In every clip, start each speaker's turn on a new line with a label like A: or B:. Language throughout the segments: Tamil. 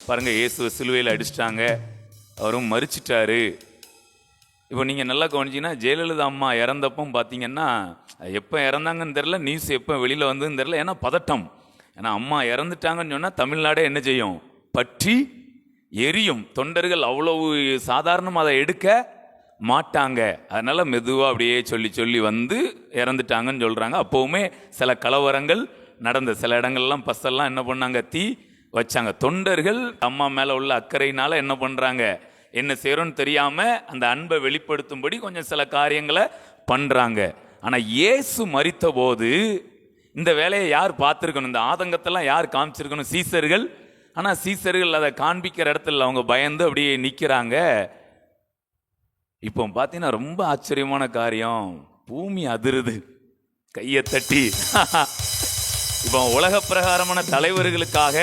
A: பாருங்க, இயேசு சிலுவையில் அடிச்சிட்டாங்க, அவரும் மரிச்சிட்டாரு. இப்போ நீங்கள் நல்லா கவனிச்சிங்கன்னா, ஜெயலலிதா அம்மா இறந்தப்போ பார்த்தீங்கன்னா, எப்போ இறந்தாங்கன்னு தெரில, நியூஸ் எப்போ வெளியில் வந்ததுன்னு தெரில. ஏன்னா பதட்டம். ஏன்னா அம்மா இறந்துட்டாங்கன்னு சொன்னால் தமிழ்நாடே என்ன செய்யும்? பற்றி எரியும். தொண்டர்கள் அவ்வளவு சாதாரணமாக அதை எடுக்க மாட்டாங்க. அதனால் மெதுவாக அப்படியே சொல்லி சொல்லி வந்து இறந்துட்டாங்கன்னு சொல்கிறாங்க. அப்போவுமே சில கலவரங்கள் நடந்த சில இடங்கள்லாம் பஸ்ஸெல்லாம் என்ன பண்ணாங்க, தீ வச்சாங்க. தொண்டர்கள் அம்மா மேலே உள்ள அக்கறையினால என்ன பண்ணுறாங்க, என்ன செய்யறோன்னு தெரியாம அந்த அன்பை வெளிப்படுத்தும்படி கொஞ்சம் சில காரியங்களை பண்றாங்க. ஆனா இயேசு மரித்த போது இந்த வேலையை யார் பார்த்துருக்கணும்? இந்த ஆதங்கத்தெல்லாம் யார் காமிச்சிருக்கணும்? சீசர்கள். ஆனா சீசர்கள் அதை காண்பிக்கிற இடத்துல அவங்க பயந்து அப்படியே நிற்கிறாங்க. இப்போ பார்த்தீங்கன்னா ரொம்ப ஆச்சரியமான காரியம், பூமி அதிருது கையை தட்டி. இப்போ உலக பிரகாரமான தலைவர்களுக்காக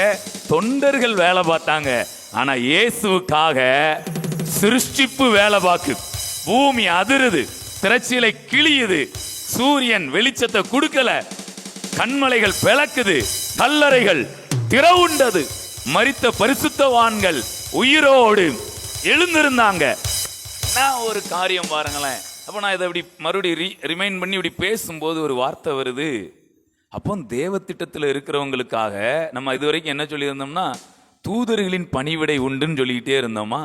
A: தொண்டர்கள் வேலை பார்த்தாங்க, ஆனா இயேசுவுக்காக சிருஷ்டிப்பு வேலை பார்க்கு. பூமி அதிருது, திரைச்சீலை கிழியுது, சூரியன் வெளிச்சத்தை கொடுக்கல, கண்மலைகள் பிளக்குது, கல்லறைகள் திறவுண்டது, மரித்த பரிசுத்தவான்கள் உயிரோடு எழுந்திருந்தாங்க. நான் ஒரு காரியம் பாருங்களேன். அப்போ நான் இதை இப்படி மறுபடியும் ரிமைண்ட் பண்ணி இப்படி பேசும்போது ஒரு வார்த்தை வருது. அப்போ தேவ திட்டத்தில் இருக்கிறவங்களுக்காக நம்ம இதுவரைக்கும் என்ன சொல்லியிருந்தோம்னா, தூதர்களின் பணிவிடை உண்டுன்னு சொல்லிக்கிட்டே இருந்தோமா.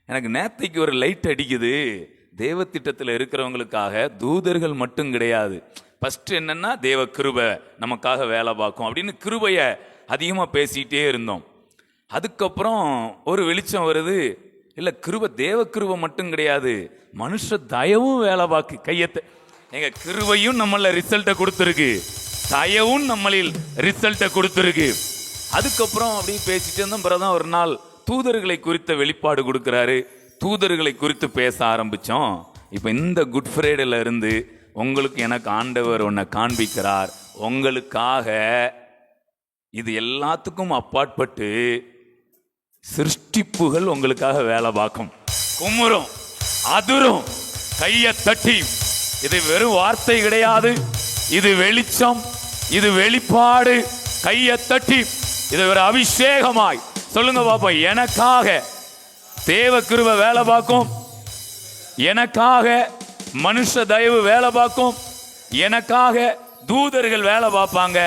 A: எனக்கு நேத்தைக்கு ஒரு லைட் அடிக்குது. தேவ திட்டத்தில் இருக்கிறவங்களுக்காக தூதர்கள் மட்டும் கிடையாது. ஃபர்ஸ்ட் என்னன்னா தேவ கிருபை நமக்காக வேலை பார்க்கும் அப்படின்னு கிருபையை அதிகமாக பேசிக்கிட்டே இருந்தோம். அதுக்கப்புறம் ஒரு வெளிச்சம் வருது, இல்லை கிருபை தேவ கிருபை மட்டும் கிடையாது, மனுஷ தயவும் வேலை பார்க்கு. கையத்தை எங்க கிருபையும் நம்மள ரிசல்ட்டை கொடுத்துருக்கு, தயவும் நம்மளில் ரிசல்ட்டை கொடுத்துருக்கு. அதுக்கப்புறம் அப்படி பேசிட்டு இருந்தோம். பிறகுதான் ஒரு நாள் தூதர்களை குறித்த வெளிப்பாடு கொடுக்குறாரு. தூதர்களை குறித்து பேச ஆரம்பித்தோம். இப்போ இந்த குட் ஃப்ரைடேல இருந்து உங்களுக்கு எனக்கு ஆண்டவர் ஒன்றை காண்பிக்கிறார். உங்களுக்காக இது எல்லாத்துக்கும் அப்பாற்பட்டு சிருஷ்டிப்புகள் உங்களுக்காக வேலை பார்க்கும். குமுறும், அதிரும், கையை தட்டி. இது வெறும் வார்த்தை கிடையாது, இது வெளிச்சம், இது வெளிப்பாடு. கையை தட்டி இது ஒரு அபிஷேகமாய் சொல்லுங்க பாப்போம். எனக்காக தேவ கிருபை வேலை பார்க்கும், எனக்காக மனுஷ தயவு வேலை பார்க்கும், எனக்காக தூதர்கள் வேலை பார்ப்பாங்க.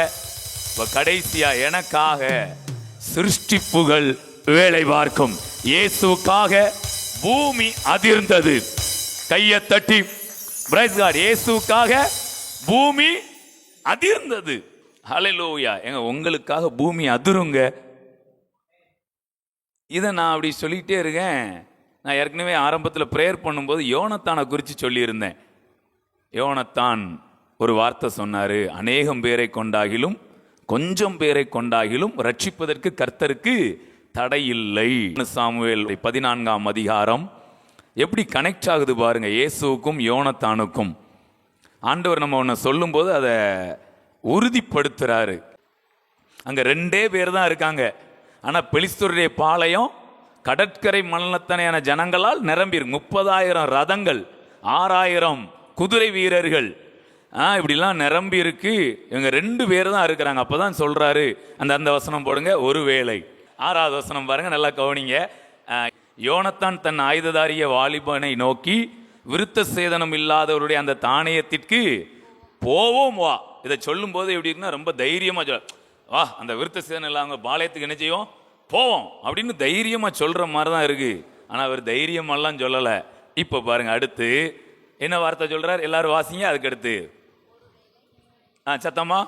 A: கடைசியா எனக்காக சிருஷ்டிப்புகள் வேலை பார்க்கும். இயேசுக்காக பூமி அதிர்ந்தது. கையை தட்டி பிரைஸ் காட். இயேசுக்காக பூமி அதிர்ந்தது. ஹல்லேலூயா. எங்க உங்களுக்காக பூமி அதிருங்க. இதை நான் அப்படி சொல்லிக்கிட்டே இருக்கேன். நான் ஏற்கனவே ஆரம்பத்தில் ப்ரேயர் பண்ணும்போது யோனத்தானை குறித்து சொல்லியிருந்தேன். யோனத்தான் ஒரு வார்த்தை சொன்னார், அநேகம் பேரை கொண்டாகிலும் கொஞ்சம் பேரை கொண்டாகிலும் ரட்சிப்பதற்கு கர்த்தருக்கு தடையில்லை. சாமுவேல் 14ஆம் அதிகாரம் எப்படி கனெக்ட் ஆகுது பாருங்க, இயேசுவுக்கும் யோனத்தானுக்கும். ஆண்டவர் நம்ம ஒன்று சொல்லும்போது அதை உறுதிப்படுத்துறாரு. அங்கே 2 பேர் தான் இருக்காங்க. ஆனால் பெலிஸ்தருடைய பாளையம் கடற்கரை மணலத்தனையான ஜனங்களால் நிரம்பி 30,000 ரதங்கள், 6,000 குதிரை வீரர்கள், இப்படிலாம் நிரம்பி இருக்கு. இவங்க 2 பேர் தான் இருக்கிறாங்க. அப்போதான் சொல்றாரு, அந்த வசனம் போடுங்க, ஒருவேளை 6வது வசனம் பாருங்க, நல்லா கவனிங்க. யோனத்தான் தன் ஆயுததாரிய வாலிபனை நோக்கி, விருத்த சேதனம் இல்லாதவருடைய அந்த தானியத்திற்கு போவோம் வா. இதை சொல்லும் போது எப்படி இருக்குன்னா ரொம்ப தைரியமா வா, அந்த விருத்த சேதனம் இல்லாத பாளையத்துக்கு என்ன செய்வோம், போவோம் அப்படின்னு தைரியமா சொல்ற மாதிரி தான் இருக்கு. ஆனா அவர் தைரியமெல்லாம் சொல்லலை. இப்ப பாருங்க, அடுத்து என்ன வார்த்தை சொல்றார், எல்லாரும் வாசிங்க. அதுக்கு அடுத்து சத்தமா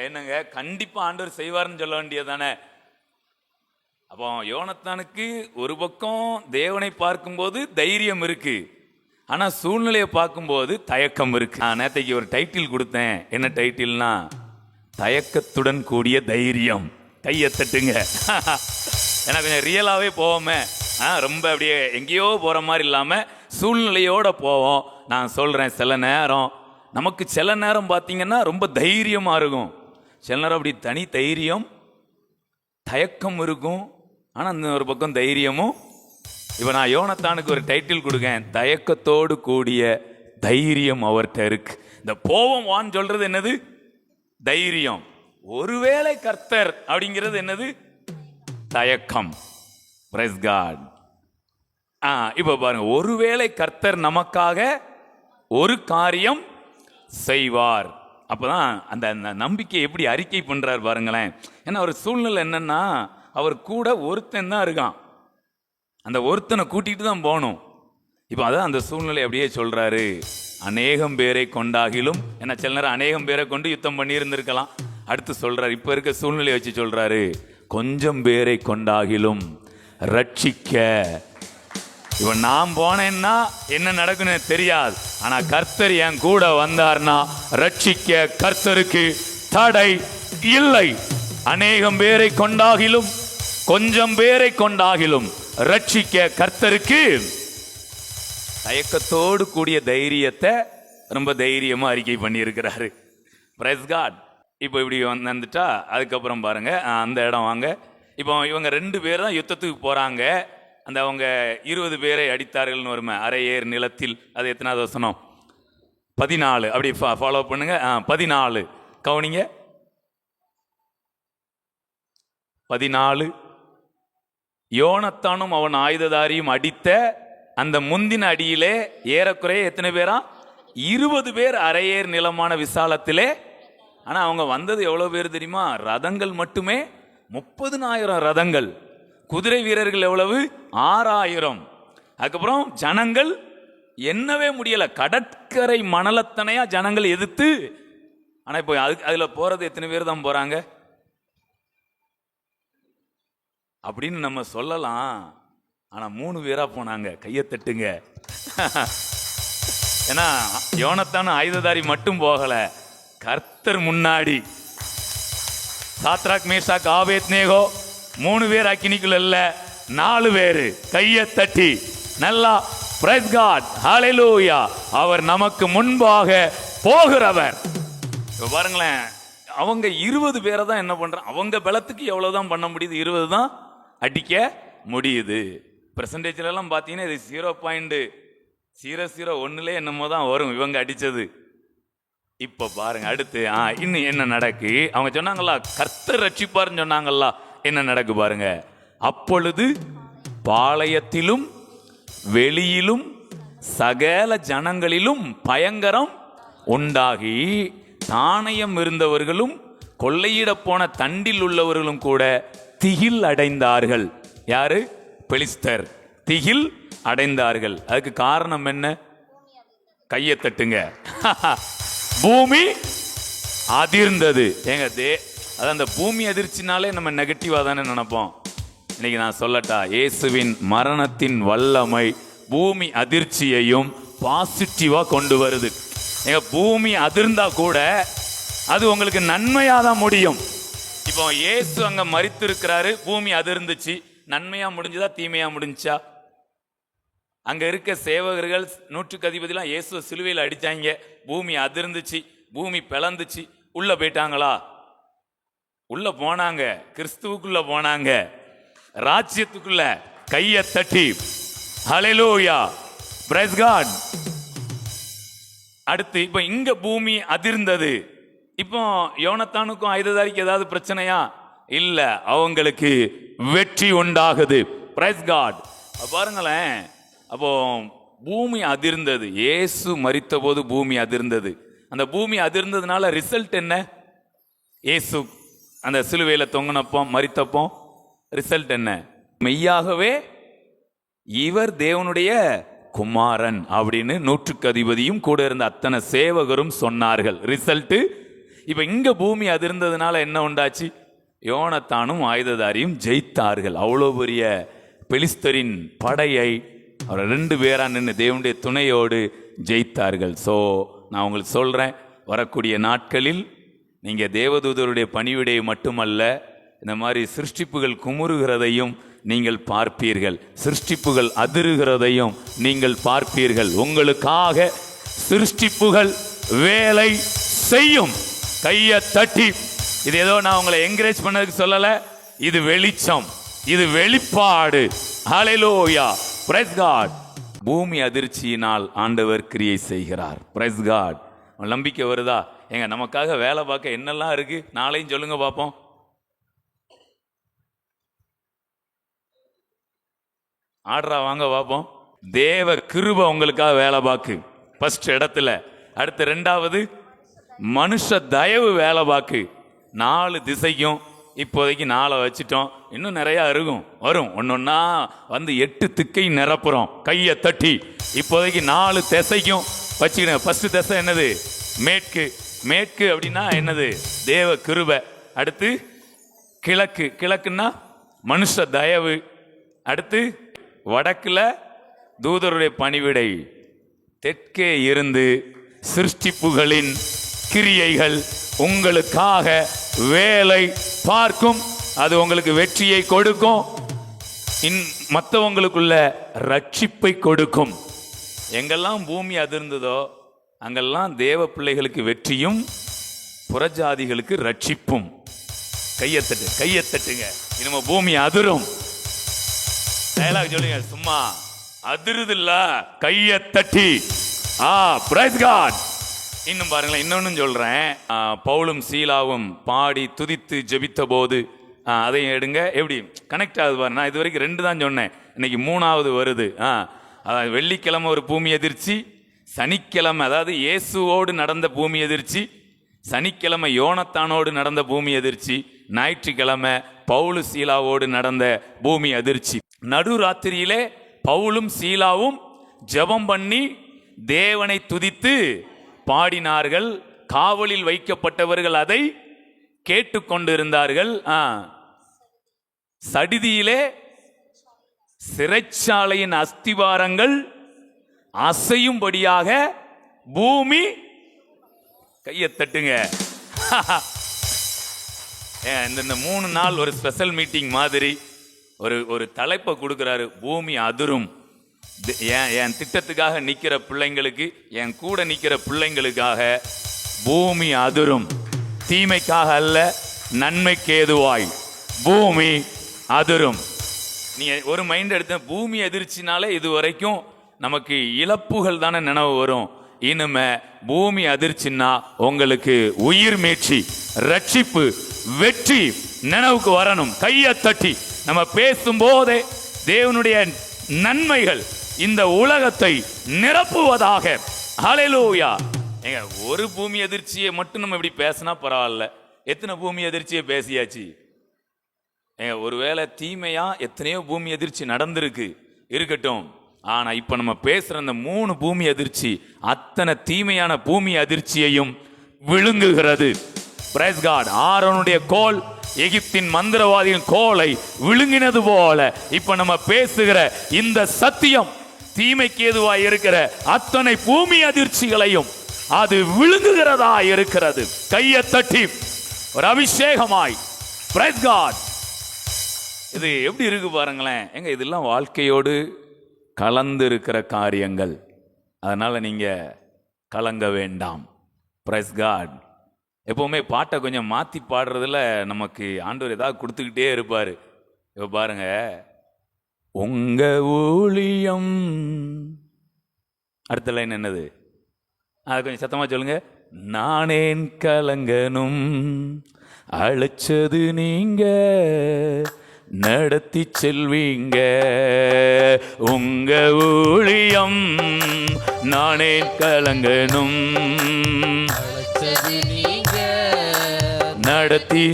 A: என்னங்க, கண்டிப்பா ஆண்டவர் செய்வார்னு சொல்ல வேண்டியதானே. அப்போ யோனத்தானுக்கு ஒரு பக்கம் தேவனை பார்க்கும்போது தைரியம் இருக்கு, ஆனா சூழ்நிலையை பார்க்கும்போது தயக்கம் இருக்கு. நான் நேத்தைக்கு ஒரு டைட்டில் கொடுத்தேன். என்ன டைட்டில்னா, தயக்கத்துடன் கூடிய தைரியம். கையை தட்டுங்க. எனக்கு கொஞ்சம் ரியலாவே போவோமே, ரொம்ப அப்படியே எங்கேயோ போற மாதிரி இல்லாம சூழ்நிலையோட போவோம். நான் சொல்றேன், சில நேரம் நமக்கு சில நேரம் பார்த்தீங்கன்னா ரொம்ப தைரியமா இருக்கும், சில நேரம் அப்படி தனி தைரியம் தயக்கம் இருக்கும், ஆனா அந்த ஒரு பக்கம் தைரியமும். இப்ப நான் யோனத்தானுக்கு ஒரு டைட்டில் கொடுக்கேன், தயக்கத்தோடு கூடிய தைரியம் அவர்கிட்ட இருக்கு. இந்த போவோம் வான்னு சொல்றது என்னது, தைரியம். ஒருவேளை கர்த்தர் அப்படிங்கிறது என்னது, தயக்கம். Praise God. இப்ப பாருங்க, ஒருவேளை கர்த்தர் நமக்காக ஒரு காரியம் செய்வார். அப்பதான் அந்த நம்பிக்கை எப்படி அறிக்கை பண்றார் பாருங்களேன். ஏன்னா ஒரு சூழ்நிலை என்னன்னா, அவர் கூட ஒருத்தன் தான் இருக்கான், அந்த ஒருத்தனை கூட்டிட்டு தான் போகணும். இப்போ அதான் அந்த சூழ்நிலை அப்படியே சொல்றாரு. அநேகம் பேரை கொண்டாகிலும், ஏன்னா சில நேரம் அநேகம் பேரை கொண்டு யுத்தம் பண்ணி இருந்திருக்கலாம். அடுத்து சொல்றாரு, இப்ப இருக்க சூழ்நிலையை வச்சு சொல்றாரு, கொஞ்சம் பேரை கொண்டாகிலும் ரட்சிக்க. இவன் நான் போனேன்னா என்ன நடக்குன்னு தெரியாது, ஆனா கர்த்தர் என் கூட வந்தார்னா ரட்சிக்க கர்த்தருக்கு தடை இல்லை. அநேகம் பேரை கொண்டாகிலும் கொஞ்சம் பேரை கொண்டாகிலும் ரட்சிக்க கர்த்தருக்கு. தயக்கத்தோடு கூடிய தைரியத்தை ரொம்ப தைரியமா அறிக்கை பண்ணி இருக்கிறாரு. Praise God. இப்போ இப்படி வந்துட்டா அதுக்கப்புறம் பாருங்க, அந்த இடம் வாங்க. இப்போ இவங்க 2 பேர் தான் யுத்தத்துக்கு போறாங்க. அந்த அவங்க 20 பேரை அடித்தார்கள்னு வருமே, அரை ஏர் நிலத்தில். அது எத்தனாவது வசனம்? 14. அப்படி ஃபாலோ பண்ணுங்க. 14 கவுனிங்க. 14. யோனத்தானும் அவன் ஆயுததாரியும் அடித்த அந்த முந்தின அடியிலே ஏறக்குறைய எத்தனை பேரா? 20 பேர் அரையேர் நிலமான விசாலத்திலே. ஆனா அவங்க வந்தது எவ்வளவு பேர் தெரியுமா? ரதங்கள் மட்டுமே 30,000 ரதங்கள். குதிரை வீரர்கள் எவ்வளவு? 6,000. அதுக்கப்புறம் ஜனங்கள் என்னவே முடியல, கடற்கரை மணலத்தனையா ஜனங்கள் எதிர்த்து. ஆனா இப்போ அதுல போறது எத்தனை பேர் தான் போறாங்க அப்படின்னு நம்ம சொல்லலாம். ஆனா 3 பேரா போனாங்க. கையை தட்டுங்க. ஏன்னா யோனத்தான ஆயுததாரி மட்டும் போகல, கர்த்தர் முன்னாடி. சாத்ராக் மேஷாக் ஆபேத்நேகோ 3 பேர் அக்கினிக்குள்ள இல்ல, 4 பேரு. கையை தட்டி நல்லா பிரைஸ் காட், ஹalleluya. அவர் நமக்கு முன்பாக போகிறவர். பாருங்களேன், அவங்க 20 பேரை தான் என்ன பண்றாங்க, அவங்க பலத்துக்கு எவ்வளவுதான் பண்ண முடியுது? 20 தான் அடிக்க முடியுது. பெர்சன்டேஜ்ல எல்லாம் பாத்தீங்கன்னா இது 0.001 என்னமோ தான் வரும் இவங்க அடிச்சது. இப்ப பாருங்க அடுத்து இன்னும் என்ன நடக்கு. அவங்க சொன்னாங்களா கர்த்தர் ரட்சிப்பார்னு சொன்னாங்களா, என்ன நடக்கு பாருங்க. அப்பொழுது பாளையத்திலும் வெளியிலும் சகல ஜனங்களிலும் பயங்கரம் உண்டாகி தானியம் இருந்தவர்களும் கொள்ளையிட போன தண்டில் உள்ளவர்களும் கூட திகில் அடைந்தார்கள். யாரு? பெலிஸ்தர் திகில் அடைந்தார்கள். அதுக்கு காரணம் என்ன? கையை தட்டுங்க. பூமி அதிர்ந்தது. ஏங்க அதான் அந்த பூமி அதிர்ச்சினாலே நம்ம நெகட்டிவா தானே நினைப்போம். இன்னைக்கு நான் சொல்லட்டா, இயேசுவின் மரணத்தின் வல்லமை பூமி அதிர்ச்சியையும் பாசிட்டிவா கொண்டு வருது. எங்க பூமி அதிர்ந்தா கூட அது உங்களுக்கு நன்மையா தான் முடியும். இப்போ இயேசு அங்க மரித்து இருக்கிறாரு, பூமி அதிர்ந்துச்சு. நன்மையா முடிஞ்சதா தீமையா முடிஞ்சா? அங்க இருக்க சேவகர்கள் 100க்கு அதிபதிலாம் இயேசு சிலுவையில் அடிச்சாங்க, பூமி அதிர்ந்துச்சு, பூமி பிளந்துச்சு. உள்ள போயிட்டாங்களா? உள்ள போனாங்க, கிறிஸ்துவுக்குள்ள போனாங்க, ராஜ்யத்துக்குள்ள. கையை தட்டி ஹல்லேலூயா, பிரைஸ் காட். அடுத்து இப்ப இங்க பூமி அதிர்ந்தது. இப்போ யோனத்தானுக்கும் ஆயுததாரிக்கு ஏதாவது பிரச்சனையா? இல்ல, அவங்களுக்கு வெற்றி உண்டாகுது. Praise God. பாருங்களேன், அப்போ பூமி அதிர்ந்தது. இயேசு மரித்த போது பூமி அதிர்ந்தது. அந்த பூமி அதிர்ந்ததுனால ரிசல்ட் என்ன? இயேசு அந்த சிலுவையில தொங்கினப்போ மரித்தப்போ ரிசல்ட் என்ன? மெய்யாகவே இவர் தேவனுடைய குமாரன் அப்படின்னு 100க்கு அதிபதியும் கூட இருந்த அத்தனை சேவகரும் சொன்னார்கள். ரிசல்ட் இப்ப இங்க பூமி அதிர்ந்ததுனால என்ன உண்டாச்சு? யோனத்தானும் ஆயுததாரியும் ஜெயித்தார்கள். அவ்வளோ பெரிய பெலிஸ்தரின் படையை அவர் 2 பேரா நின்று தேவனுடைய துணையோடு ஜெயித்தார்கள். ஸோ நான் உங்களுக்கு சொல்றேன், வரக்கூடிய நாட்களில் நீங்க தேவதூதருடைய பணிவிடையை மட்டுமல்ல, இந்த மாதிரி சிருஷ்டிப்புகள் குமுறுகிறதையும் நீங்கள் பார்ப்பீர்கள், சிருஷ்டிப்புகள் அதிருகிறதையும் நீங்கள் பார்ப்பீர்கள். உங்களுக்காக சிருஷ்டிப்புகள் வேலை செய்யும். கையை தட்டி. இது ஏதோ நான் உங்களை என்கரேஜ் பண்ணதுக்கு சொல்லல, இது வெளிச்சம், இது வெளிப்பாடு. Hallelujah, praise God. பூமி அதிர்ச்சியினால் ஆண்டவர் கிரியை செய்கிறார். Praise God. நம்பிக்கை வருதா? எங்க நமக்காக வேலை பார்க்க என்னெல்லாம் இருக்கு, நாளையும் சொல்லுங்க பார்ப்போம். ஆர்டரா வாங்க பார்ப்போம். தேவ கிருபை உங்களுக்காக வேலை பார்க்கு ஃபர்ஸ்ட் இடத்துல. அடுத்து ரெண்டாவது மனுஷ தயவு வேலை பார்க்கு. 4 திசைக்கும் இப்போதைக்கு 4 வச்சுட்டோம், இன்னும் நிறையா இருக்கும், வரும் ஒன்னொன்னா வந்து 8 திக்கை நிரப்புறோம். கையை தட்டி இப்போதைக்கு 4 திசைக்கும் வச்சுக்கிடுங்க. ஃபர்ஸ்ட் திசை என்னது? மேற்கு. மேற்கு அப்படின்னா என்னது? தேவ கிருபை. அடுத்து கிழக்கு. கிழக்குன்னா மனுஷ தயவு. அடுத்து வடக்குல தூதருடைய பணிவிடை. தெற்கே இருந்து சிருஷ்டிப்புகளின் கிரியைகள் உங்களுக்காக வேலை பார்க்கும். அது உங்களுக்கு வெற்றியை கொடுக்கும், மற்றவங்களுக்குள்ள ரட்சிப்பை கொடுக்கும். எங்கெல்லாம் பூமி அதிர்ந்ததோ அங்கெல்லாம் தேவ பிள்ளைகளுக்கு வெற்றியும் புறஜாதிகளுக்கு ரட்சிப்பும். கையத்தட்டு, கையத்தட்டுங்க. இனிமே பூமி அதிரும். டயலாக் சொல்லுங்க. சும்மா அதிருது இல்ல, கையத்தட்டி. Price God. இன்னும் பாருங்களேன், இன்னொன்னு சொல்றேன். பவுலும் சீலாவும் பாடி துதித்து ஜெபித்த போது அதையும் எடுங்க. எப்படி கனெக்ட் ஆகுது பாரு. நான் இது வரைக்கும் 2 தான் சொன்னேன், இன்னைக்கு 3வது வருது. அதாவது வெள்ளிக்கிழமை ஒரு பூமி எதிர்ச்சி, சனிக்கிழமை அதாவது இயேசுவோடு நடந்த பூமி எதிர்ச்சி, சனிக்கிழமை யோனத்தானோடு நடந்த பூமி எதிர்ச்சி, ஞாயிற்றுக்கிழமை பவுலு சீலாவோடு நடந்த பூமி அதிர்ச்சி. நடுராத்திரியிலே பவுலும் சீலாவும் ஜெபம் பண்ணி தேவனை துதித்து பாடினார்கள். காவலில் வைக்கப்பட்டவர்கள் அதை கேட்டுக்கொண்டிருந்தார்கள். சடிதியிலே சிறைச்சாலையின் அஸ்திவாரங்கள் அசையும்படியாக பூமி. கையை தட்டுங்க. இந்த 3 நாள் ஒரு ஸ்பெஷல் மீட்டிங் மாதிரி ஒரு தலைப்பை கொடுக்கிறாரு. பூமி அதிரும். என் திட்டத்துக்காக நிக்கிற பிள்ளைங்களுக்கு, என் கூட நிக்கிற பிள்ளைங்களுக்காக பூமி அதிரும். தீமைக்காக அல்ல, நன்மைக்கு ஏதுவாய் பூமி அதிரும். நீங்க ஒரு மைண்ட் எடுத்த பூமி அதிர்ச்சினாலே இது வரைக்கும் நமக்கு இழப்புகள் தானே நினைவு வரும். இனிமே பூமி அதிர்ச்சின்னா உங்களுக்கு உயிர் மீட்சி, ரட்சிப்பு, வெற்றி நினைவுக்கு வரணும். கையை தட்டி நம்ம பேசும்போதே தேவனுடைய நன்மைகள் இந்த உலகத்தை நிரப்புவதாக. ஹல்லேலூயா. ஏங்க, ஒரு பூமி அதிர்ச்சியை மட்டும் நம்ம இப்படி பேசினா பரவாயில்ல, எத்தனை பூமி அதிர்ச்சியை பேசியாச்சு. ஏங்க, ஒருவேளை தீமையா எத்தனையோ பூமி அதிர்ச்சி நடந்திருக்கு, இருக்கட்டும். ஆனா இப்ப நம்ம பேசுற அந்த 3 பூமி அதிர்ச்சி அத்தனை தீமையான பூமி அதிர்ச்சியையும் விழுங்குகிறது. Price God. ஆரோனுடைய கோல் எகிப்தின் மந்திரவாதியின் கோலை விழுங்கினது போல இப்ப நம்ம பேசுகிற இந்த சத்தியம் தீமைக்கு ஏதுவாய் இருக்கிற அத்தனை பூமி அதிர்ச்சிகளையும் அது விழுங்குகிறதா இருக்கிறது. கையை தட்டி ஒரு அபிஷேகமாய். Price God. இது எப்படி இருக்கு பாருங்களேன். எங்க இதெல்லாம் வாழ்க்கையோடு கலந்து இருக்கிற காரியங்கள். அதனால நீங்க கலங்க வேண்டாம். Praise God. எப்பவுமே பாட்டை கொஞ்சம் மாற்றி பாடுறதுல நமக்கு ஆண்டவர் ஏதாவது கொடுத்துக்கிட்டே இருப்பார். இப்போ பாருங்க, உங்க ஊழியம். அடுத்த லைன் என்னது? அது கொஞ்சம் சத்தமா சொல்லுங்க. நானேன் கலங்கனும், அழைச்சது நீங்க, நடத்தி செல்வீங்க. உங்க ஊழியம் நானேன் கலங்கனும், நடத்தி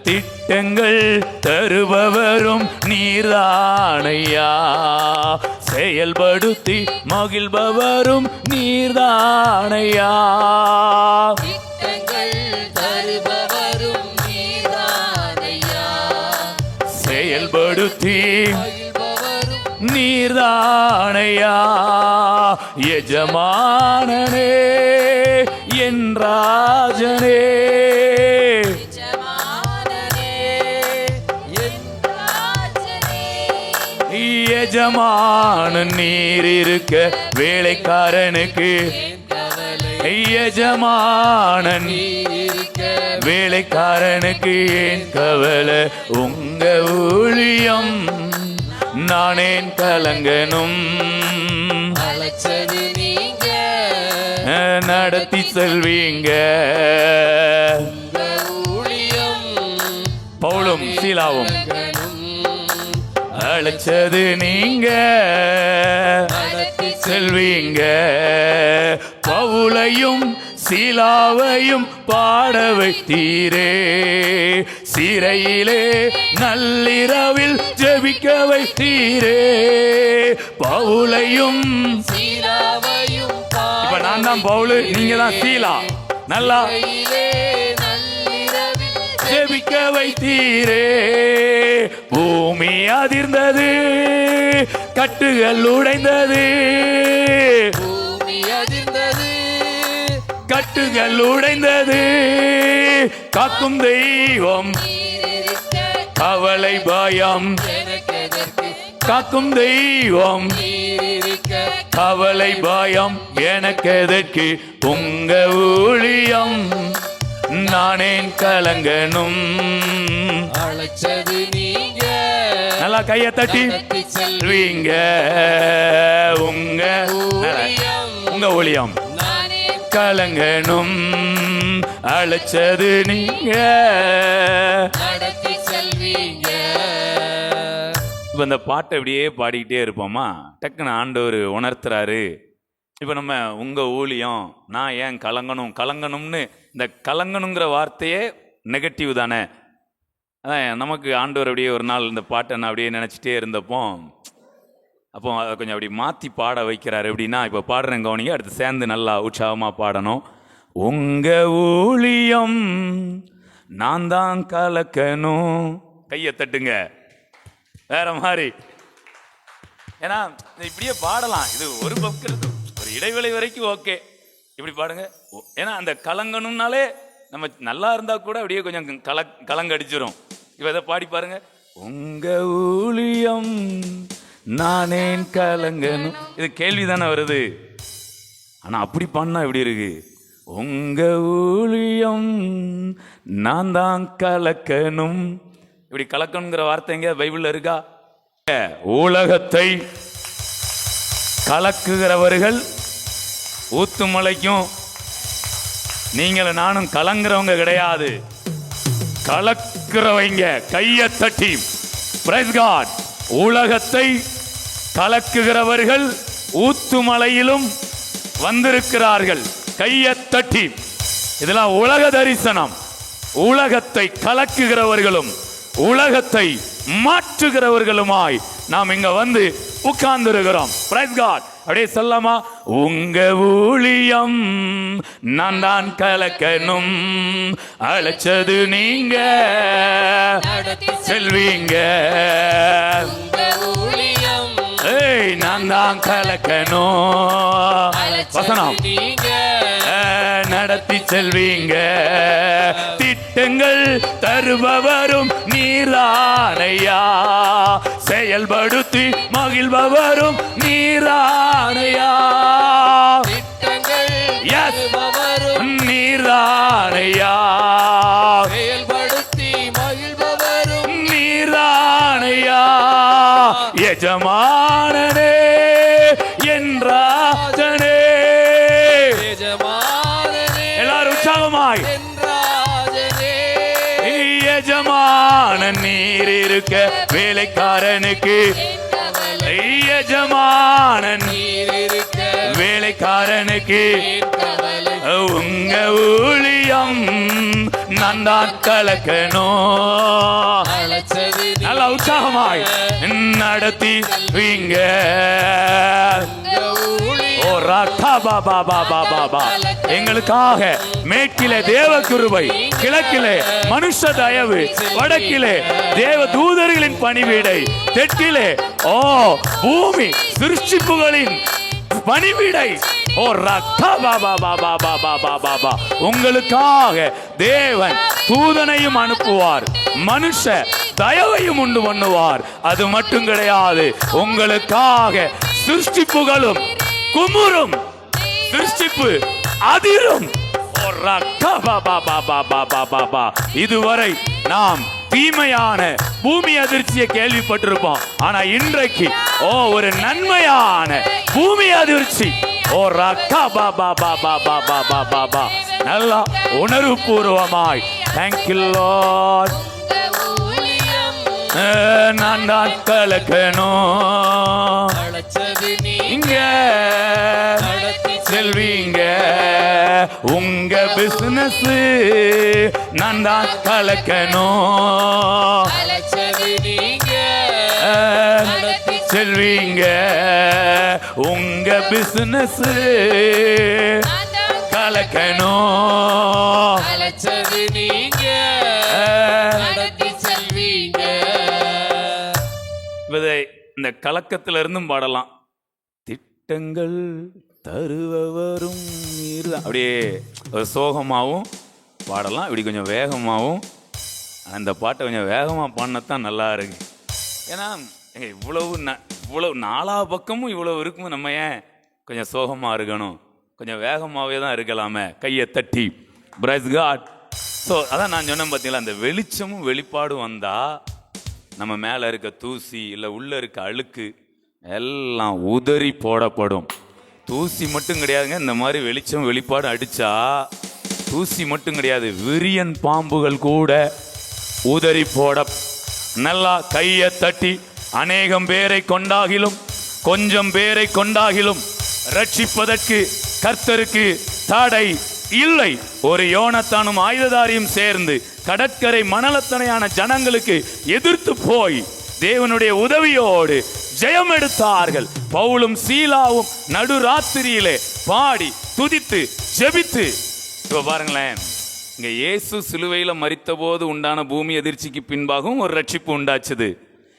A: திட்டங்கள் தருபவரும் நீர்தானையா, செயல்படுத்தி மகிழ்பவரும் நீர்தானையா. செயல்படுத்தி நீர்தானையா. எஜமானனே என் ராஜனே, எஜமானன் நீர் இருக்க வேலைக்காரனுக்கு, எஜமானன் வேலைக்காரனுக்கு ஏன் கவலை. உங்க ஊழியம் நானேன் கலங்கனும், நடத்தி செல்வீங்க. பவுலும் சீலாவும் அழைச்சது நீங்க செல்வீங்க. பவுலையும் சீலாவையும் பாட வைத்தீரே, சிறையிலே நள்ளிரவில் ஜெபிக்க வைத்தீரே. பவுலையும் சீலாவையும், இப்ப நான் தான் பவுலு, நீங்க தான் சீலா. நல்லா ஜெபிக்க வைத்தீரே. பூமி அதிர்ந்தது, கட்டுகள் உடைந்தது, பூமி அதிர்ந்தது, கட்டுகள் உடைந்தது. காக்கும் தெய்வம் கவலை பயம், காக்கும் தெய்வம் கவலை பயம் எனக்கு எதற்கு? உங்க ஊழியம் நானேன் கலங்கனும். அழைச்சது நீங்க, நல்லா கையை தட்டி செல்வீங்க. உங்க ஊழியம் கலங்கனும். அழைச்சது நீங்க செல்வீங்க. இப்ப இந்த பாட்டை அப்படியே பாடிக்கிட்டே இருப்போமா? டக்குன்னு ஆண்டவர் உணர்த்துறாரு. இப்போ நம்ம உங்கள் ஊழியம் நான் ஏன் கலங்கணும் கலங்கணும்னு, இந்த கலங்கணுங்கிற வார்த்தையே நெகட்டிவ் தானே. அதான் நமக்கு ஆண்டவர் அப்படியே ஒரு நாள் இந்த பாட்டை நான் அப்படியே நினச்சிட்டே இருந்தப்போ அப்போ அதை கொஞ்சம் அப்படி மாற்றி பாட வைக்கிறாரு. எப்படின்னா இப்போ பாடுறேன் கவனிங்க, அடுத்து சேர்ந்து நல்லா உற்சாகமாக பாடணும். உங்கள் ஊழியம் நான் தான் கலக்கணும். கையை தட்டுங்க வேற மாதிரி. ஏன்னா இப்படியே பாடலாம், இது ஒரு பக்கம் ஒரு இடைவெளி வரைக்கும் ஓகே, இப்படி பாடுங்க. ஏன்னா அந்த கலங்கணும்னாலே நம்ம நல்லா இருந்தா கூட அப்படியே கொஞ்சம் கலங்கடிச்சிரும். இப்ப இதை பாடி பாருங்க. உங்க ஊழியம் நானேன் கலங்கணும். இது கேள்வி தானே வருது, ஆனா அப்படி பண்ணா எப்படி இருக்கு? உங்க ஊழியம் நான் தான் கலக்கணும். இப்படி கலக்கணுங்கிற வார்த்தை எங்க பைபிள்ல இருக்கா? உலகத்தை கலக்குகிறவர்கள் ஊத்துமலைக்கும் நீங்களும் நானும் கலங்குறவங்க கிடையாது, கலக்குறவங்க. கையை தட்டி பிரைஸ் காட். உலகத்தை கலக்குகிறவர்கள் ஊத்துமலையிலும் வந்திருக்கிறார்கள். கையை தட்டி. இதெல்லாம் உலக தரிசனம். உலகத்தை கலக்குகிறவர்களும் உலகத்தை மாற்றுகிறவர்களுமாய் நாம் இங்க வந்து உட்கார்ந்து இருக்கிறோம். Praise God. அப்படியே சொல்லலாமா? உங்க ஊழியம் நான் தான் கலக்கணும். அழைச்சது நீங்க செல்வீங்க. ஏய் நான் தான் கலக்கணும். வசனம் நடத்தி செல்வீங்க. திட்டங்கள் தருபவரும் நீரானையா, செயல்படுத்தி மகிழ்பவரும் நீரானையா. நீரானையா, செயல்படுத்தி மகிழ்பவரும் நீரானையா. எஜமானனே என்றாஜனே, எல்லாரும் உற்சாகமாய் எஜமானன் நீர் இருக்க வேலைக்காரனுக்கு, எஜமானன் நீர் இருக்க வேலைக்காரனுக்கு. உங்க ஊழியம் நான் தான் கலக்கணும். நல்லா உற்சாகமாய் நடத்தி வீங்க. எங்களுக்காக மேற்கிலே தேவ கிருபை, கிழக்கிலே மனுஷ தயவு, வடக்கிலே தேவ தூதர்களின் பணிவீடை, தெற்கிலே ஓ பூமி சிருஷ்டிப்புகளின் பணிவீடை. ஓ ரக்கா பாபா பாபா பாபா பாபா பா. உங்களுக்காக தேவன் தூதனையும் அனுப்புவார், மனுஷ தயவையும் உண்டு பண்ணுவார். அது மட்டும் கிடையாது, உங்களுக்காக சிருஷ்டிப்புகளும் குமுறும், சிருஷ்டிப்பு அதிரும். இதுவரை நாம் தீமையான பூமி அதிர்ச்சியை கேள்விப்பட்டிருப்போம், ஆனா இன்றைக்கு ஒரு நன்மையான பூமி அதிர்ச்சி. நல்லா உணர்வு பூர்வமாய் தேங்க்யூ லார்ட். நான் தான் கலக்கணும். நீங்க செல்வீங்க உங்க பிசினஸ் நான் தான் கலக்கணும். செல்வீங்க உங்க பிசினஸ் கலக்கணும். இந்த கலக்கத்துல இருந்தும் பாடலாம். திட்டங்கள் தருவவரும் அப்படியே ஒரு சோகமாகவும் பாடலாம், இப்படி கொஞ்சம் வேகமாகவும். அந்த பாட்டை கொஞ்சம் வேகமாக பாடினத்தான் நல்லா இருக்கு. ஏன்னா இவ்வளவு நாலா பக்கமும் இவ்வளவு இருக்கும், நம்ம ஏன் கொஞ்சம் சோகமாக இருக்கணும்? கொஞ்சம் வேகமாகவே தான் இருக்கலாமே. கையை தட்டி பிரைஸ் காட். ஸோ அதான் நான் சொன்னேன் பார்த்தீங்களா, அந்த வெளிச்சமும் வெளிப்பாடும் வந்தால் நம்ம மேலே இருக்க தூசி இல்லை உள்ளே இருக்க அழுக்கு எல்லாம் உதறி போடப்படும். தூசி மட்டும் கிடையாதுங்க, இந்த மாதிரி வெளிச்சம் வெளிப்பாடு அடித்தா தூசி மட்டும் கிடையாது, விரியன் பாம்புகள் கூட உதறி போட. நல்லா கையை தட்டி அநேகம் பேரை கொண்டாகிலும் கொஞ்சம் பேரை கொண்டாகிலும் ரட்சிப்பதற்கு கர்த்தருக்கு தடை இல்லை. ஒரு யோனத்தானும் ஆயுததாரியும் சேர்ந்து கடற்கரை மணலத்தனையான ஜனங்களுக்கு எதிர்த்து போய் தேவனுடைய உதவியோடு ஜெயம் எடுத்தார்கள். பவுலும் சீலாவும் நடுராத்திரியிலே பாடி துதித்து ஜெபித்து. இப்ப பாருங்களேன், இங்க இயேசு சிலுவையில மரித்த போது உண்டான பூமி எதிர்ச்சிக்கு பின்பாகவும் ஒரு ரட்சிப்பு உண்டாச்சுது.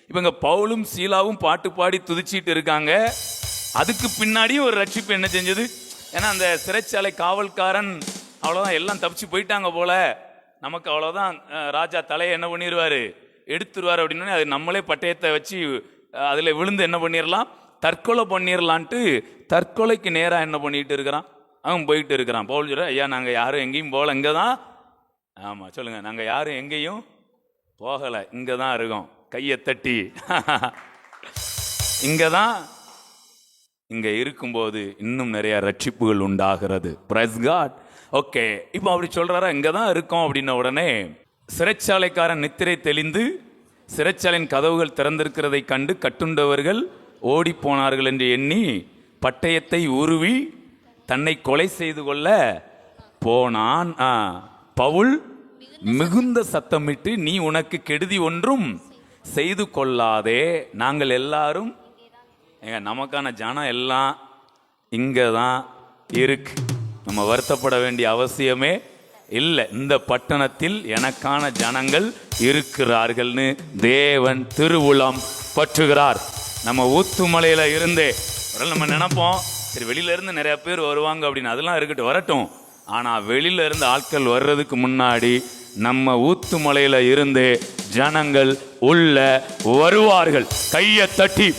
A: இப்ப இங்க பவுலும் சீலாவும் பாட்டு பாடி துதிச்சிட்டு இருக்காங்க. அதுக்கு பின்னாடியும் ஒரு ரட்சிப்பு என்ன செஞ்சது? ஏன்னா அந்த சிறைச்சாலை காவல்காரன் அவ்வளோதான், எல்லாம் தப்பிச்சு போயிட்டாங்க போல, நமக்கு அவ்வளோதான், ராஜா தலையை என்ன பண்ணிடுவார், எடுத்துருவார் அப்படின்னு அது நம்மளே பட்டயத்தை வச்சு அதில் விழுந்து என்ன பண்ணிடலாம், தற்கொலை பண்ணிடலான்ட்டு தற்கொலைக்கு நேராக என்ன பண்ணிட்டு இருக்கிறான், அவன் போயிட்டு இருக்கிறான். பவுல் சொல்ற, ஐயா நாங்கள் யாரும் எங்கேயும் போகல, இங்கே தான். ஆமாம் சொல்லுங்கள், நாங்கள் யாரும் எங்கேயும் போகலை, இங்கே தான் இருக்கோம். கையை தட்டி இங்கே தான். இங்கே இருக்கும்போது இன்னும் நிறைய ரட்சிப்புகள் உண்டாகிறது. Price God. ஓகே, இப்போ அப்படி சொல்கிறாரா, இங்கே தான் இருக்கோம் அப்படின்ன உடனே சிறைச்சாலைக்காரன் நித்திரை தெளிந்து சிறைச்சாலையின் கதவுகள் திறந்திருக்கிறதை கண்டு கட்டுண்டவர்கள் ஓடி போனார்கள் என்று எண்ணி பட்டயத்தை உருவி தன்னை கொலை செய்து கொள்ள போனான். பவுல் மிகுந்த சத்தமிட்டு, நீ உனக்கு கெடுதி ஒன்றும் செய்து கொள்ளாதே, நாங்கள் எல்லாரும் நமக்கான ஜனம் எல்லாம் இங்கே தான் இருக்கு, நம்ம வருத்தப்பட வேண்டிய அவசியமே இல்லை, இந்த பட்டணத்தில் எனக்கான ஜனங்கள் இருக்கிறார்கள்னு தேவன் திருவுளம் பற்றுகிறார். நம்ம ஊத்துமலையில் இருந்தே நம்ம நினைப்போம், சரி வெளியில இருந்து நிறைய பேர் வருவாங்க அப்படின்னு, அதெல்லாம் இருக்கட்டும், வரட்டும். ஆனால் வெளியில இருந்து ஆட்கள் வர்றதுக்கு முன்னாடி நம்ம ஊத்துமலையில் இருந்தே ஜனங்கள் உள்ள வருவார்கள். கையை தட்டி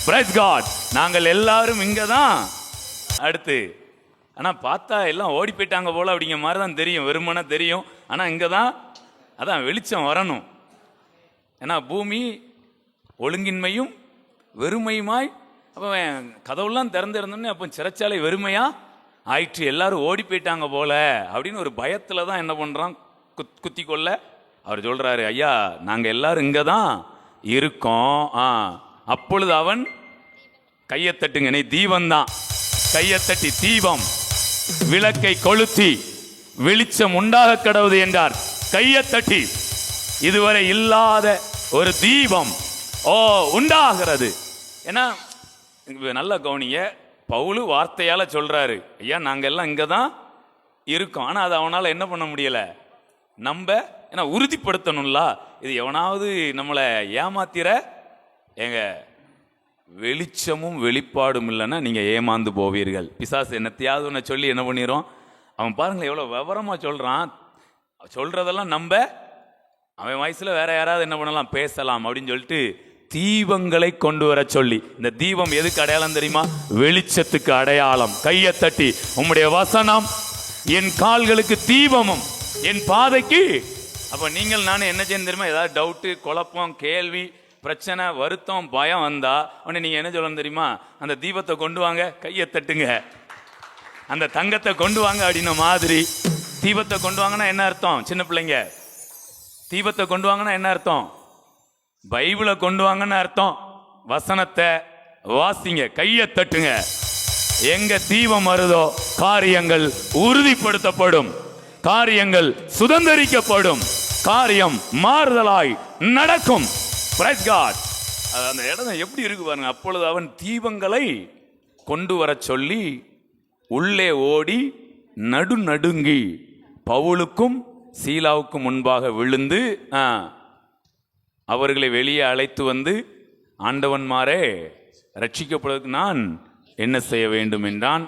A: பிரைஸ் காட். நாங்கள் எல்லாரும் இங்கே தான். அடுத்து ஆனால் பார்த்தா எல்லாம் ஓடி போயிட்டாங்க போல அப்படிங்கிற மாதிரி தான் தெரியும், வெறுமனே தெரியும். ஆனால் இங்கே தான், அதான் வெளிச்சம் வரணும். ஏன்னா பூமி ஒழுங்கின்மையும் வெறுமையுமாய், அப்போ கதவுலாம் திறந்திருந்தோன்னே அப்போ சிறைச்சாலை வெறுமையா ஆயிற்று, எல்லாரும் ஓடி போயிட்டாங்க போல அப்படின்னு ஒரு பயத்தில் தான் என்ன பண்ணுறான், குத்தி கொள்ள. அவர் சொல்கிறாரு, ஐயா நாங்கள் எல்லாரும் இங்கே தான் இருக்கோம். அப்பொழுது அவன் கையை தட்டுங்க, நீ தீபம் தான், கையை தட்டி தீபம் விளக்கை கொளுத்தி வெளிச்சம் உண்டாக கடவுது என்றார். கையை தட்டி இதுவரை இல்லாத ஒரு தீபம் உண்டாகிறது. ஏன்னா நல்ல கவனிய, பவுலு வார்த்தையால சொல்றாரு, ஐயா நாங்க எல்லாம் இங்க தான் இருக்கோம். ஆனா அது அவனால என்ன பண்ண முடியல, நம்ப, ஏன்னா உறுதிப்படுத்தணும்ல. இது எவனாவது நம்மளை ஏமாத்திர, எங்க வெளிச்சமும் வெளிப்பாடும் இல்லைன்னா நீங்கள் ஏமாந்து போவீர்கள். பிசாசு என்னத்தையாவது ஒன்று சொல்லி என்ன பண்ணிடுறோம். அவன் பாருங்களேன் எவ்வளோ விவரமாக சொல்கிறான், சொல்கிறதெல்லாம் நம்ப, அவன் வயசில் வேற யாராவது என்ன பண்ணலாம், பேசலாம் அப்படின்னு சொல்லிட்டு தீபங்களை கொண்டு வர சொல்லி. இந்த தீபம் எதுக்கு அடையாளம் தெரியுமா, வெளிச்சத்துக்கு அடையாளம். கையை தட்டி, உம்முடைய வசனம் என் கால்களுக்கு தீபமும் என் பாதைக்கு. அப்போ நீங்கள் நானும் என்ன செய்யணும் தெரியுமா, ஏதாவது டவுட்டு, குழப்பம், கேள்வி, பிரச்சனை, வருத்தம், பயம் வந்தா உடனே நீங்க என்ன சொல்லணும் தெரியுமா, அந்த தீபத்தை கொண்டு வாங்க, கையை தட்டுங்க, அந்த தங்கத்தை கொண்டு வாங்க அப்படின்ன மாதிரி. தீபத்தை கொண்டு வாங்கன்னா என்ன அர்த்தம், சின்ன பிள்ளைங்க, தீபத்தை கொண்டு வாங்கன்னா என்ன அர்த்தம், பைபிளை கொண்டு வாங்கன்னு அர்த்தம். வசனத்தை வாசிங்க, கையை தட்டுங்க. எங்க தீபம் வருதோ காரியங்கள் உறுதிப்படுத்தப்படும், காரியங்கள் சுதந்திரிக்கப்படும், காரியம் மாறுதலாய் நடக்கும். Praise God. அந்த இடம் எப்படி இருக்கு பாருங்க. அப்பொழுது அவன் தீபங்களை கொண்டு வர சொல்லி உள்ளே ஓடி நடுநடுங்கி பவுலுக்கும் சீலாவுக்கும் முன்பாக விழுந்து அவர்களை வெளியே அழைத்து வந்து, ஆண்டவன்மாரே, ரட்சிக்கப்படுவதற்கு நான் என்ன செய்ய வேண்டும் என்றான்.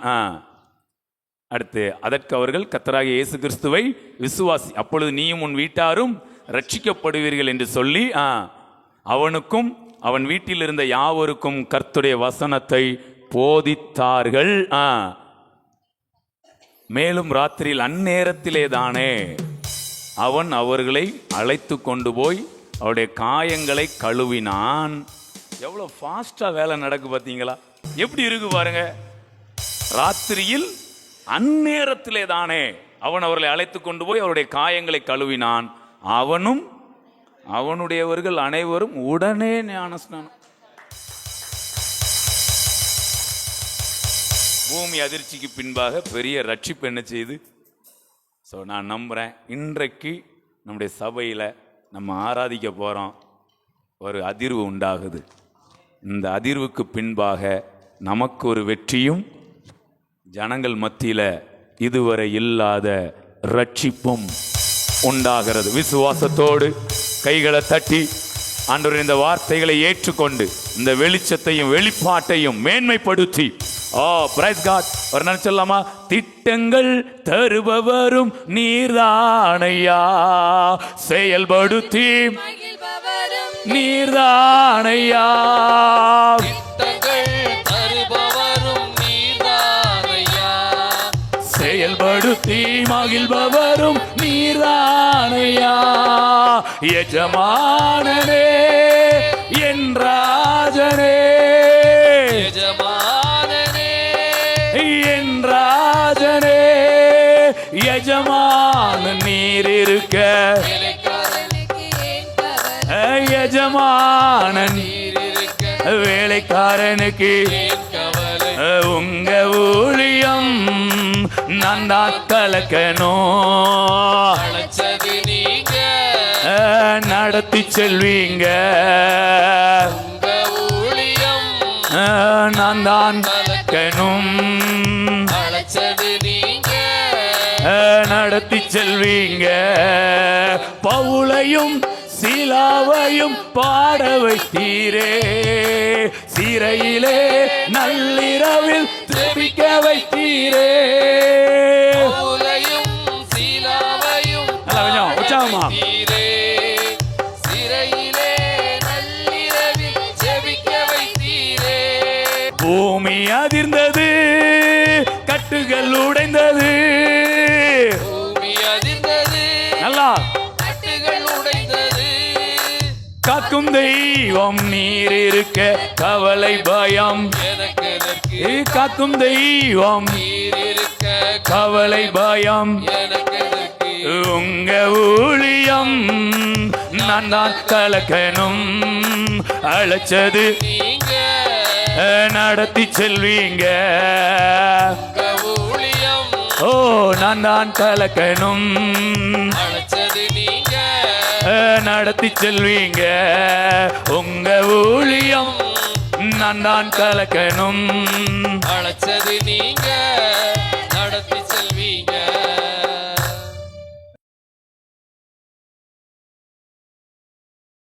A: அடுத்து அதற்கு அவர்கள், கர்த்தராகிய இயேசு கிறிஸ்துவை விசுவாசி, அப்பொழுது நீயும் உன் வீட்டாரும் ரட்சிக்கப்படுவீர்கள் என்று சொல்லி அவனுக்கும் அவன் வீட்டில் இருந்த யாவருக்கும் கர்த்தருடைய வசனத்தை போதித்தார்கள். மேலும் ராத்திரியில் அந்நேரத்திலே தானே அவன் அவர்களை அழைத்து கொண்டு போய் அவருடைய காயங்களை கழுவினான். எவ்வளோ ஃபாஸ்டா வேலை நடக்கு பார்த்தீங்களா? எப்படி இருக்கு பாருங்க. ராத்திரியில் அந்நேரத்திலே தானே அவன் அவர்களை அழைத்து கொண்டு போய் அவருடைய காயங்களை கழுவினான். அவனும் அவனுடையவர்கள் அனைவரும் உடனே ஞானஸ்நானம். பூமி அதிர்ச்சிக்கு பின்பாக பெரிய ரட்சிப்பு என்ன செய்யுது? ஸோ நான் நம்புகிறேன், இன்றைக்கு நம்முடைய சபையில் நம்ம ஆராதிக்க போகிறோம், ஒரு அதிர்வு உண்டாகுது. இந்த அதிர்வுக்கு பின்பாக நமக்கு ஒரு வெற்றியும், ஜனங்கள் மத்தியில் இதுவரை இல்லாத ரட்சிப்பும் உண்டாகிறது. விசுவாசத்தோடு கைகளை தட்டி ஆண்டவரின் இந்த வார்த்தைகளை ஏற்றுக்கொண்டு இந்த வெளிச்சத்தையும் வெளிப்பாட்டையும் மேன்மைப்படுத்தி, பிரைஸ் காட், ஒரு நாள் சொல்லலாமா? திட்டங்கள் தருபவரும் நீர்தானையா, செயல்படுத்தி நீர்தானையா, செயல்படுத்தி மகிழ்பவரும் நீர்தானையா, எஜமானனே என் ராஜனே, எஜமானனே என் ராஜனே, எஜமான நீர் இருக்க, எஜமானன் வேலைக்காரனுக்கு உங்க ஊழியம் நான் தான் கலக்கணும், நடத்தி செல்வீங்க, நான் தான் கலக்கணும், நடத்தி செல்வீங்க. பவுலையும் சீலாவையும் பாட வைத்தீரே, சிறையிலே நள்ளிரவில் துதிக்க வைத்தீரே. பவுலையும் சீலாவையும் உற்சாகமா சிறையிலே நள்ளிரவில் ஜெபிக்க வைத்தீரே. பூமி அதிர்ந்தது, கட்டுகள் உடைந்தது, பூமி அதிர்ந்தது, நல்லா காக்கும் தெய்வம் நீர் இருக்க கவலை பயம் எனக்கு, காக்கும் தெய்வம் நீர் இருக்க கவலை பயம் எனக்கு, உங்க ஊழியம் நான் தான் கலக்கணும், அழைச்சது நீங்க நடத்தி செல்வீங்க, ஊழியம் நான் தான் கலக்கணும், அழைச்சது நீங்க நடத்தி செல்வீங்க, உங்க ஊழியம் நான் தான் கலக்கணும், அழைச்சது நீங்க நடத்தி செல்வீங்க.